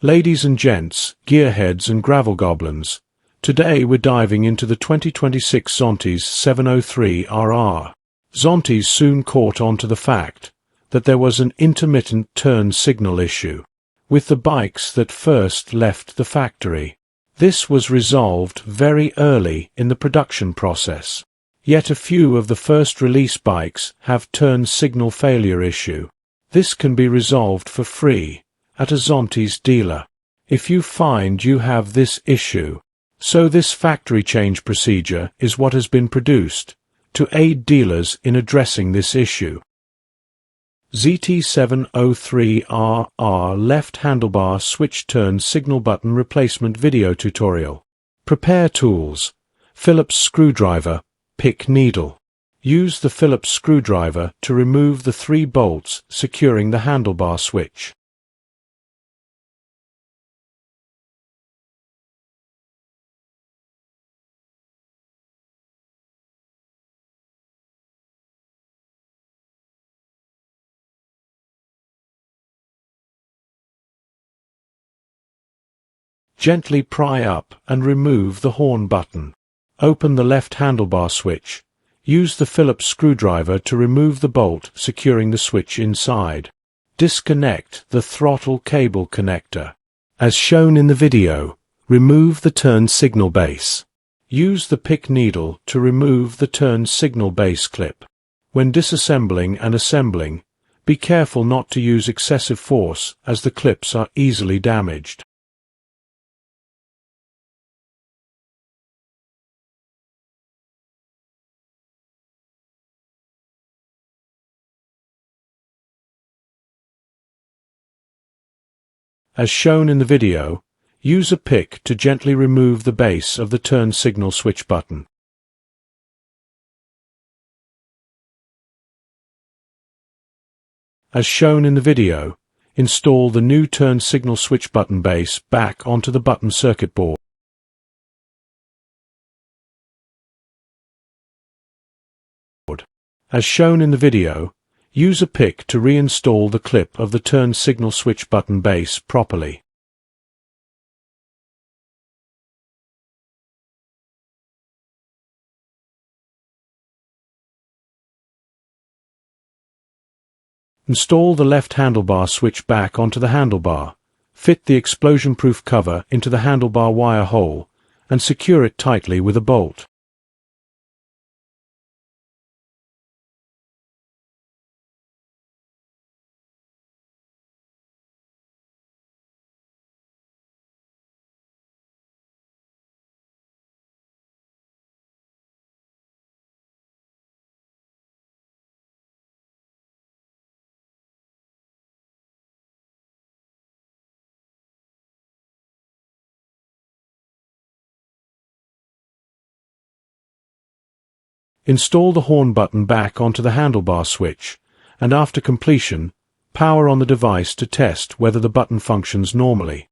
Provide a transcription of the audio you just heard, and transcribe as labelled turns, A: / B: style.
A: Ladies and gents, gearheads and gravel goblins, today we're diving into the 2026 Zontes 703RR. Zontes soon caught on to the fact that there was an intermittent turn signal issue with the bikes that first left the factory. This was resolved very early in the production process. Yet a few of the first release bikes have turn signal failure issue. This can be resolved for free at a Zontes dealer if you find you have this issue. So this factory change procedure is what has been produced to aid dealers in addressing this issue. ZT703RR left handlebar switch turn signal button replacement video tutorial. Prepare tools: Phillips screwdriver, pick needle. Use the Phillips screwdriver to remove the 3 bolts securing the handlebar switch. Gently pry up and remove the horn button. Open the left handlebar switch. Use the Phillips screwdriver to remove the bolt securing the switch inside. Disconnect the throttle cable connector. As shown in the video, remove the turn signal base. Use the pick needle to remove the turn signal base clip. When disassembling and assembling, be careful not to use excessive force as the clips are easily damaged. As shown in the video, use a pick to gently remove the base of the turn signal switch button. As shown in the video, install the new turn signal switch button base back onto the button circuit board. As shown in the video, use a pick to reinstall the clip of the turn signal switch button base properly. Install the left handlebar switch back onto the handlebar. Fit the explosion-proof cover into the handlebar wire hole and secure it tightly with a bolt. Install the horn button back onto the handlebar switch, and after completion, power on the device to test whether the button functions normally.